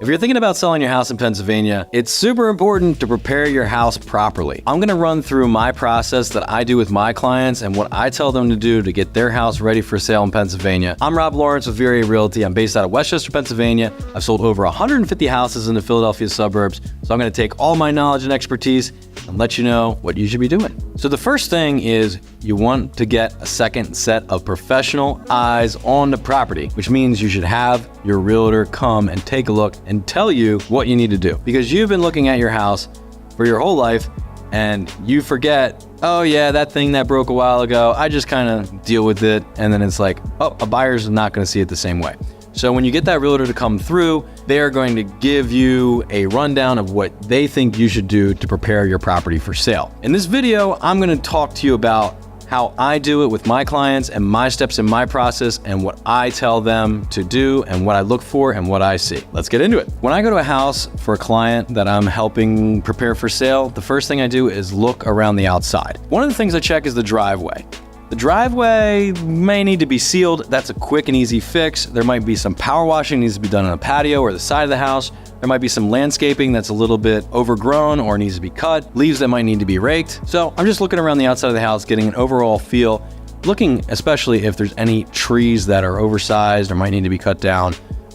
If you're thinking about selling your house in Pennsylvania, it's super important to prepare your house properly. I'm gonna run through my process that I do with my clients and what I tell them to do to get their house ready for sale in Pennsylvania. I'm Rob Lawrence with VRA Realty. I'm based out of Westchester, Pennsylvania. I've sold over 150 houses in the Philadelphia suburbs, so I'm gonna take all my knowledge and expertise and let you know what you should be doing. So the first thing is you want to get a second set of professional eyes on the property, which means you should have your realtor come and take a look and tell you what you need to do. Because you've been looking at your house for your whole life and you forget, oh yeah, that thing that broke a while ago, I just kind of deal with it. And then it's like, oh, a buyer's not going to see it the same way. So when you get that realtor to come through, they're going to give you a rundown of what they think you should do to prepare your property for sale. In this video, I'm going to talk to you about how I do it with my clients and my steps in my process and what I tell them to do and what I look for and what I see. Let's get into it. When I go to a house for a client that I'm helping prepare for sale, the first thing I do is look around the outside. One of the things I check is the driveway. The driveway may need to be sealed. That's a quick and easy fix. There might be some power washing needs to be done on a patio or the side of the house. There might be some landscaping that's a little bit overgrown or needs to be cut, leaves that might need to be raked. So I'm just looking around the outside of the house, getting an overall feel, looking especially if there's any trees that are oversized or might need to be cut down.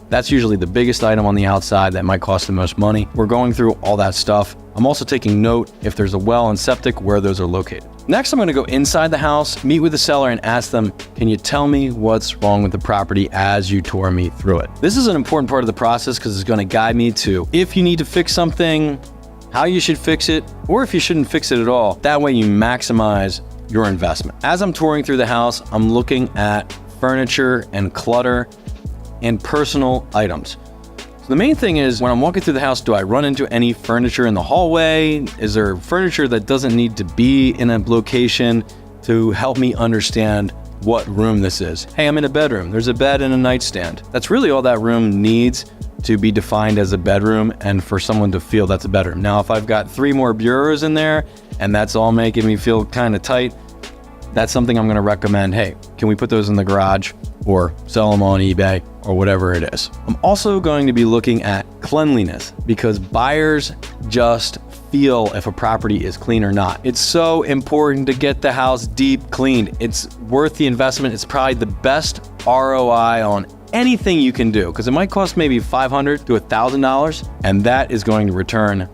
That's usually the biggest item on the outside that might cost the most money. We're going through all that stuff. I'm also taking note if there's a well and septic, where those are located. Next, I'm going to go inside the house, meet with the seller and ask them, can you tell me what's wrong with the property as you tour me through it? This is an important part of the process because it's going to guide me to if you need to fix something, how you should fix it, or if you shouldn't fix it at all. That way you maximize your investment. As I'm touring through the house, I'm looking at furniture and clutter and personal items. So the main thing is when I'm walking through the house, do I run into any furniture in the hallway? Is there furniture that doesn't need to be in a location to help me understand what room this is? Hey, I'm in a bedroom. There's a bed and a nightstand. That's really all that room needs to be defined as a bedroom and for someone to feel that's a bedroom. Now, if I've got 3 more bureaus in there and that's all making me feel kind of tight, that's something I'm going to recommend. Hey, can we put those in the garage or sell them on eBay or whatever it is? I'm also going to be looking at cleanliness because buyers just feel if a property is clean or not. It's so important to get the house deep cleaned. It's worth the investment. It's probably the best ROI on anything you can do because it might cost maybe $500 to $1,000 and that is going to return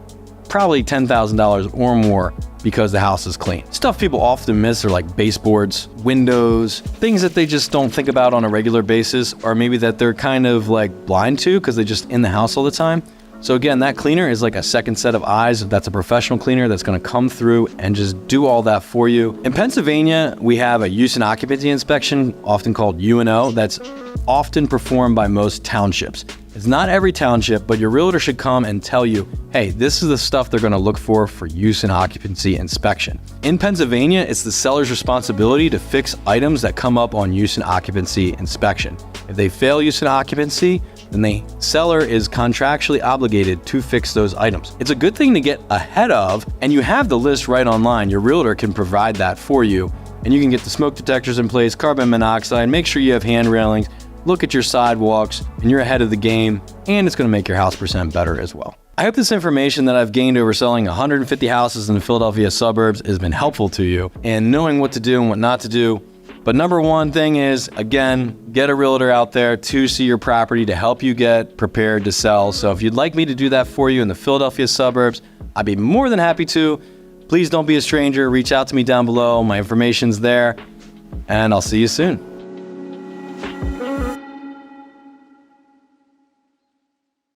probably $10,000 or more because the house is clean. Stuff people often miss are like baseboards, windows, things that they just don't think about on a regular basis, or maybe that they're kind of like blind to because they're just in the house all the time. So again, that cleaner is like a second set of eyes. That's a professional cleaner that's going to come through and just do all that for you. In Pennsylvania, we have a use and occupancy inspection, often called U&O, that's often performed by most townships. It's not every township, but your realtor should come and tell you, hey, this is the stuff they're going to look for use and occupancy inspection. In Pennsylvania, it's the seller's responsibility to fix items that come up on use and occupancy inspection. If they fail use and occupancy, then the seller is contractually obligated to fix those items. It's a good thing to get ahead of, and you have the list right online. Your realtor can provide that for you, and you can get the smoke detectors in place, carbon monoxide, make sure you have hand railings, look at your sidewalks, and you're ahead of the game, and it's going to make your house percent better as well. I hope this information that I've gained over selling 150 houses in the Philadelphia suburbs has been helpful to you and knowing what to do and what not to do. But number one thing is, again, get a realtor out there to see your property to help you get prepared to sell. So if you'd like me to do that for you in the Philadelphia suburbs, I'd be more than happy to. Please don't be a stranger. Reach out to me down below. My information's there, and I'll see you soon.